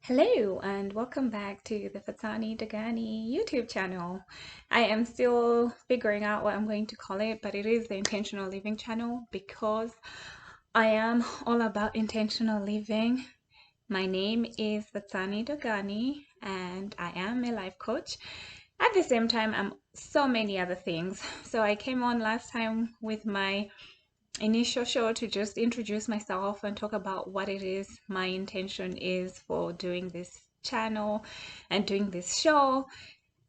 Hello and welcome back to the Fatani Dagani YouTube channel. I am still figuring out what I'm going to call it, but it is the Intentional Living channel because I am all about intentional living. My name is Fatani Dagani and I am a life coach. At the same time, I'm so many other things. So I came on last time with my initial show to just introduce myself and talk about what it is my intention is for doing this channel and doing this show.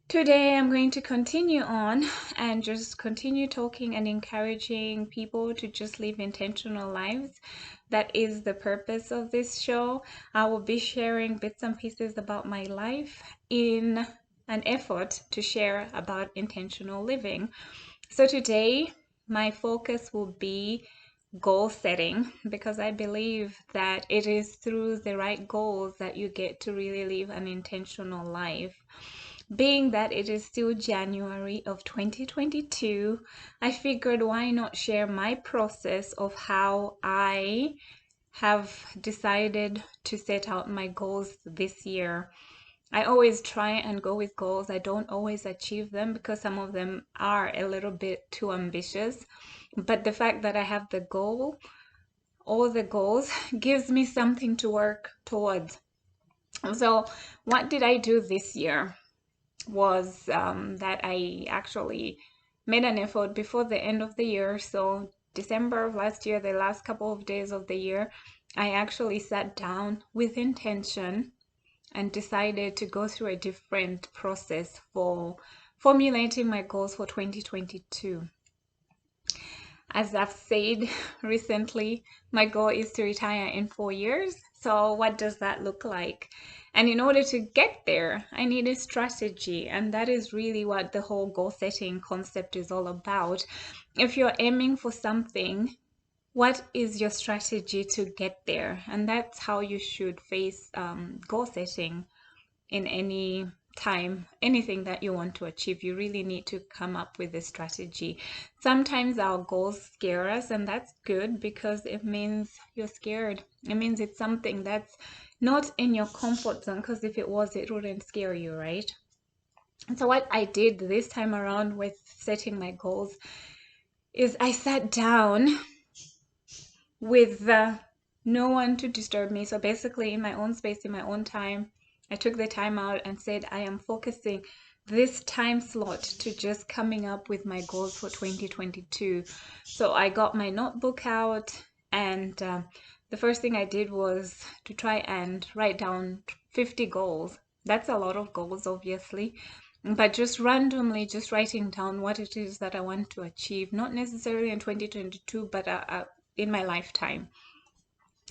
Today, I'm going to continue on and just continue talking and encouraging people to just live intentional lives. That is the purpose of this show. I will be sharing bits and pieces about my life in an effort to share about intentional living. So today, my focus will be goal setting because I believe that it is through the right goals that you get to really live an intentional life. Being that it is still January of 2022, I figured why not share my process of how I have decided to set out my goals this year. I always try and go with goals. I don't always achieve them because some of them are a little bit too ambitious. But the fact that I have the goal, all the goals, gives me something to work towards. So, what did I do this year was that I actually made an effort before the end of the year. So, December of last year, the last couple of days of the year, I actually sat down with intention and decided to go through a different process for formulating my goals for 2022. As I've said recently, my goal is to retire in 4 years. So, what does that look like? And in order to get there, I need a strategy. And that is really what the whole goal setting concept is all about. If you're aiming for something, what is your strategy to get there? And that's how you should face goal setting in any time, anything that you want to achieve. You really need to come up with a strategy. Sometimes our goals scare us, and that's good because it means you're scared. It means it's something that's not in your comfort zone, because if it was, it wouldn't scare you, right? So what I did this time around with setting my goals is I sat down with no one to disturb me. So basically, in my own space, in my own time, I took the time out and said, I am focusing this time slot to just coming up with my goals for 2022. So I got my notebook out, and the first thing I did was to try and write down 50 goals. That's a lot of goals, obviously, but just randomly just writing down what it is that I want to achieve, not necessarily in 2022, but in my lifetime.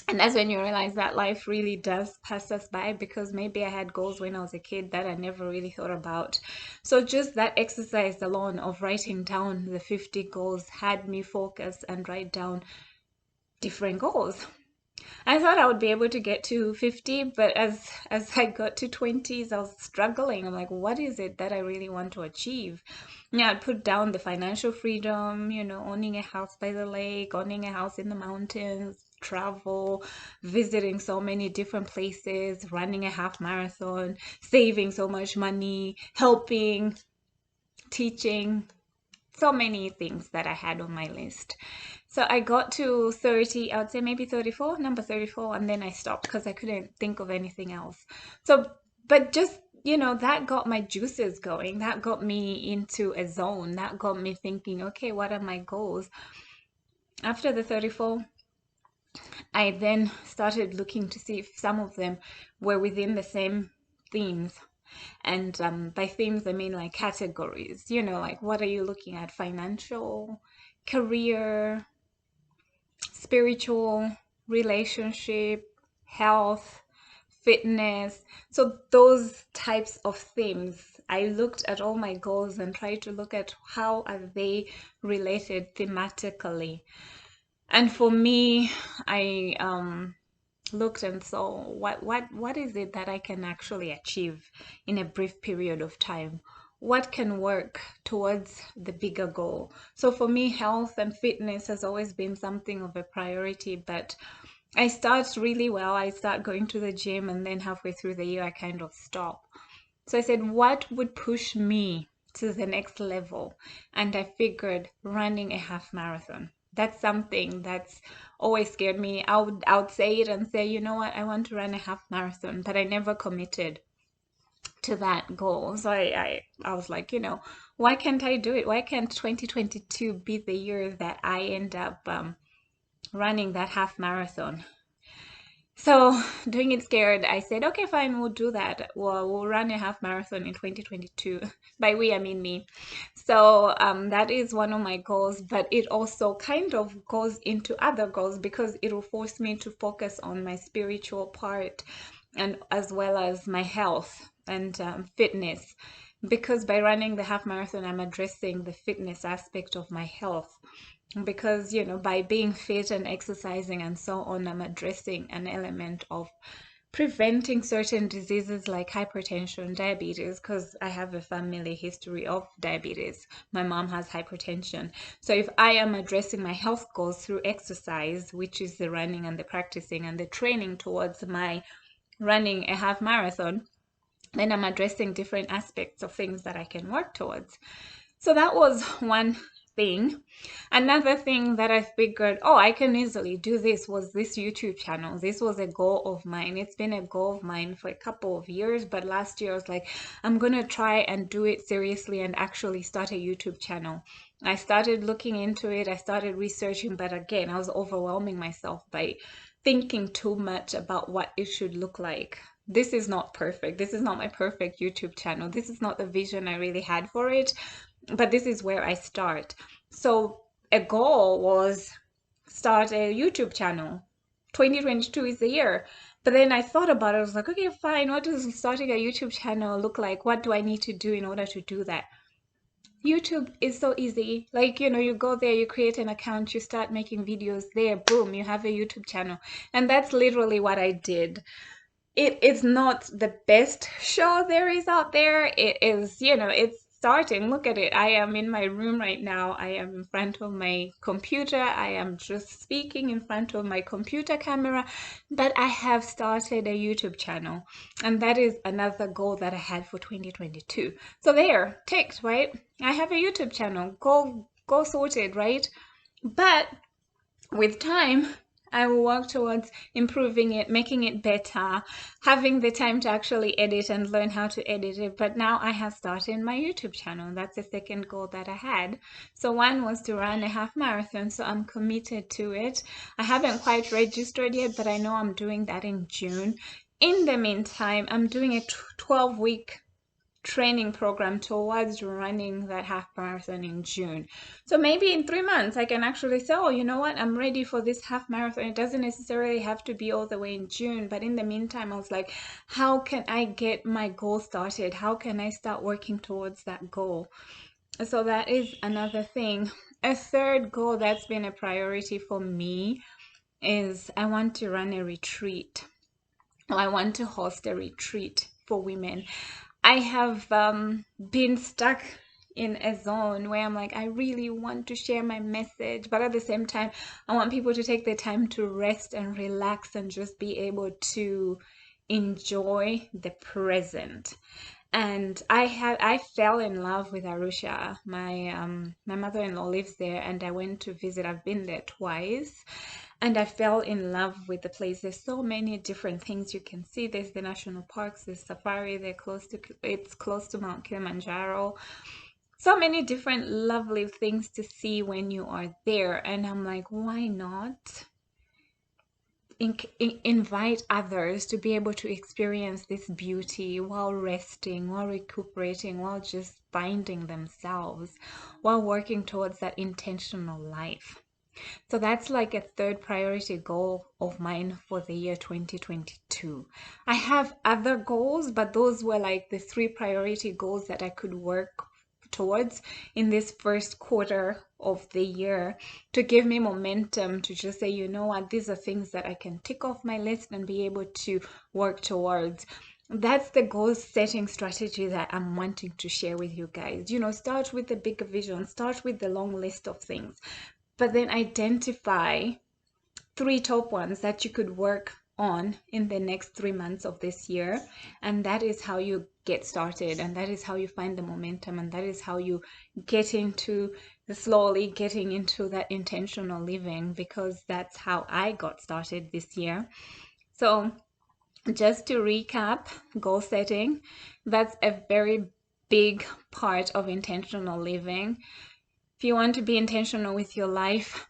And that's when you realize that life really does pass us by, because maybe I had goals when I was a kid that I never really thought about. So just that exercise alone of writing down the 50 goals had me focus and write down different goals. I thought I would be able to get to 50, but as I got to 20s, I was struggling. I'm like, what is it that I really want to achieve? Yeah, I'd put down the financial freedom, owning a house by the lake, owning a house in the mountains, travel, visiting so many different places, running a half marathon, saving so much money, helping, teaching, so many things that I had on my list. So I got to 30, I would say maybe 34, number 34, and then I stopped because I couldn't think of anything else. So, but just, that got my juices going. That got me into a zone. That got me thinking, okay, what are my goals? After the 34, I then started looking to see if some of them were within the same themes. And by themes, I mean like categories, like what are you looking at? Financial, career, spiritual, relationship, health, fitness. So those types of themes, I looked at all my goals and tried to look at how are they related thematically. And for me, I looked and saw what is it that I can actually achieve in a brief period of time. What can work towards the bigger goal? So for me, health and fitness has always been something of a priority, but I start really well. I start going to the gym, and then halfway through the year, I kind of stop. So I said, what would push me to the next level? And I figured running a half marathon. That's something that's always scared me. I would say it and say, you know what, I want to run a half marathon, but I never committed to that goal. So I was like, why can't I do it? Why can't 2022 be the year that I end up running that half marathon? So, doing it scared, I said, okay, fine, we'll do that. We'll run a half marathon in 2022. By we, I mean me. So, that is one of my goals, but it also kind of goes into other goals because it will force me to focus on my spiritual part and as well as my health and fitness. Because by running the half marathon, I'm addressing the fitness aspect of my health because by being fit and exercising and so on, I'm addressing an element of preventing certain diseases like hypertension, diabetes, because I have a family history of diabetes. My mom has hypertension. So if I am addressing my health goals through exercise, which is the running and the practicing and the training towards my running a half marathon, then I'm addressing different aspects of things that I can work towards. So that was one thing. Another thing that I figured, oh, I can easily do this was this YouTube channel. This was a goal of mine. It's been a goal of mine for a couple of years, but last year I was like, I'm going to try and do it seriously and actually start a YouTube channel. I started looking into it. I started researching, but again, I was overwhelming myself by thinking too much about what it should look like. This is not perfect. This is not my perfect YouTube channel. This is not the vision I really had for it, but this is where I start. So a goal was start a YouTube channel. 2022 is the year. But then I thought about it. I was like, okay, fine. What does starting a YouTube channel look like? What do I need to do in order to do that? YouTube is so easy. Like, you go there, you create an account, you start making videos there, boom, you have a YouTube channel. And that's literally what I did. It is not the best show there is out there. It is, it's starting. Look at it. I am in my room right now. I am in front of my computer. I am just speaking in front of my computer camera, but I have started a YouTube channel. And that is another goal that I had for 2022. So there, ticked, right? I have a YouTube channel. Go sorted, right? But with time, I will work towards improving it, making it better, having the time to actually edit and learn how to edit it. But now I have started my YouTube channel. That's the second goal that I had. So one was to run a half marathon, so I'm committed to it. I haven't quite registered yet, but I know I'm doing that in June. In the meantime, I'm doing a 12-week training program towards running that half marathon in June. So maybe in 3 months I can actually say, oh, you know what, I'm ready for this half marathon. It doesn't necessarily have to be all the way in June, but in the meantime, I was like, how can I get my goal started? How can I start working towards that goal? So that is another thing. A third goal that's been a priority for me is I want to run a retreat. I want to host a retreat for women. I have been stuck in a zone where I'm like, I really want to share my message, but at the same time, I want people to take the time to rest and relax and just be able to enjoy the present. And I fell in love with Arusha. My mother-in-law lives there, and I went to visit. I've been there twice, and I fell in love with the place. There's so many different things you can see. There's the national parks, there's safari. It's close to Mount Kilimanjaro. So many different lovely things to see when you are there, and I'm like, why not invite others to be able to experience this beauty while resting, while recuperating, while just finding themselves, while working towards that intentional life. So that's like a third priority goal of mine for the year 2022. I have other goals, but those were like the three priority goals that I could work towards in this first quarter of the year to give me momentum to just say, you know what, these are things that I can tick off my list and be able to work towards. That's the goal setting strategy that I'm wanting to share with you guys. Start with the bigger vision, start with the long list of things, but then identify 3 top ones that you could work on in the next 3 months of this year. And that is how you get started, and that is how you find the momentum, and that is how you get into slowly getting into that intentional living, because that's how I got started this year. So just to recap, goal setting, that's a very big part of intentional living. If you want to be intentional with your life,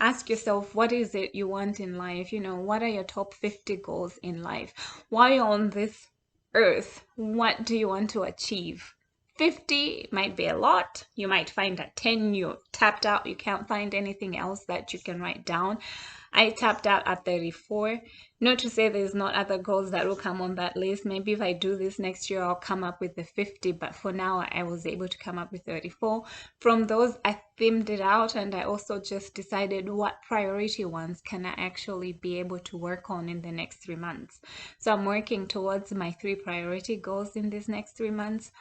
ask yourself, what is it you want in life? You know, what are your top 50 goals in life? While you're on this earth, what do you want to achieve? 50 might be a lot. You might find at 10 you're tapped out. You can't find anything else that you can write down. I tapped out at 34. Not to say there's not other goals that will come on that list. Maybe if I do this next year, I'll come up with the 50. But for now, I was able to come up with 34. From those, I themed it out, and I also just decided what priority ones can I actually be able to work on in the next 3 months. So I'm working towards my 3 priority goals in these next 3 months.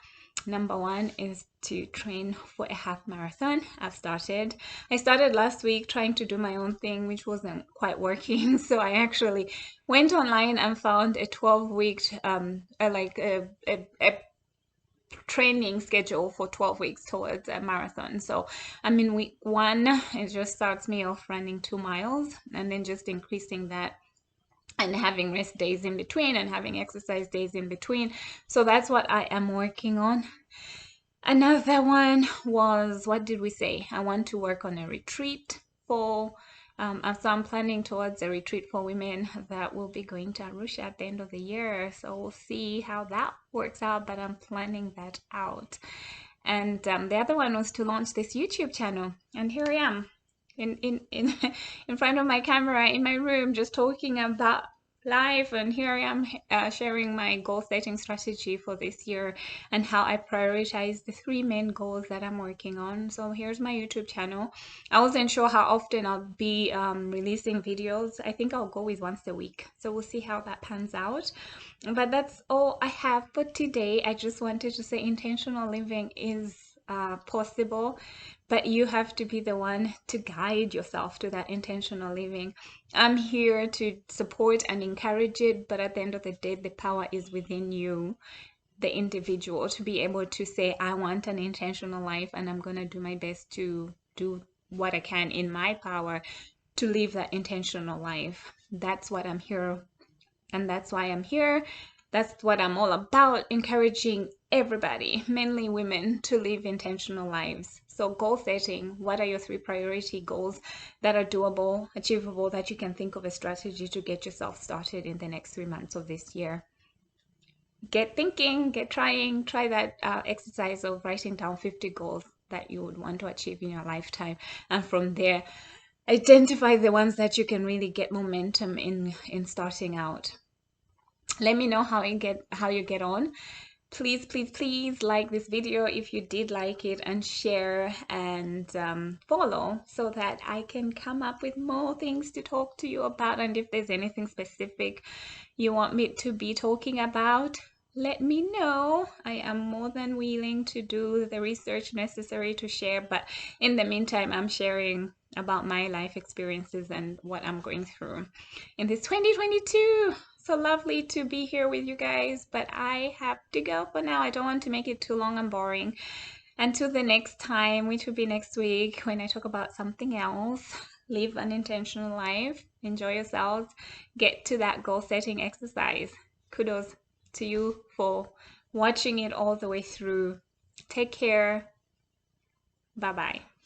Number 1 is to train for a half marathon. I started last week trying to do my own thing, which wasn't quite working. So I actually went online and found a 12-week training schedule for 12 weeks towards a marathon. So I'm in week 1. It just starts me off running 2 miles and then just increasing that and having rest days in between and having exercise days in between. So that's what I am working on. Another one was, what did we say? I want to work on a retreat for, so I'm planning towards a retreat for women that will be going to Arusha at the end of the year. So we'll see how that works out, but I'm planning that out. And the other one was to launch this YouTube channel. And here I am in front of my camera in my room, just talking about life. And here I am sharing my goal setting strategy for this year and how I prioritize the 3 main goals that I'm working on. So here's my YouTube channel. I wasn't sure how often I'll be releasing videos. I think I'll go with once a week. So we'll see how that pans out. But that's all I have for today. I just wanted to say intentional living is possible, but you have to be the one to guide yourself to that intentional living. I'm here to support and encourage it, but at the end of the day, the power is within you, the individual, to be able to say, I want an intentional life, and I'm going to do my best to do what I can in my power to live that intentional life. That's what I'm here, and that's why I'm here. That's what I'm all about, encouraging everybody, mainly women, to live intentional lives. So goal setting, what are your 3 priority goals that are doable, achievable, that you can think of a strategy to get yourself started in the next 3 months of this year? Get thinking, try that exercise of writing down 50 goals that you would want to achieve in your lifetime. And from there, identify the ones that you can really get momentum in starting out. Let me know how you get on. Please like this video if you did like it, and share and follow, so that I can come up with more things to talk to you about. And if there's anything specific you want me to be talking about, let me know. I am more than willing to do the research necessary to share, but in the meantime, I'm sharing about my life experiences and what I'm going through in this 2022. So lovely to be here with you guys, but I have to go for now. I don't want to make it too long and boring. Until the next time, which will be next week, when I talk about something else. Live an intentional life, enjoy yourselves, get to that goal setting exercise. Kudos to you for watching it all the way through. Take care. Bye-bye.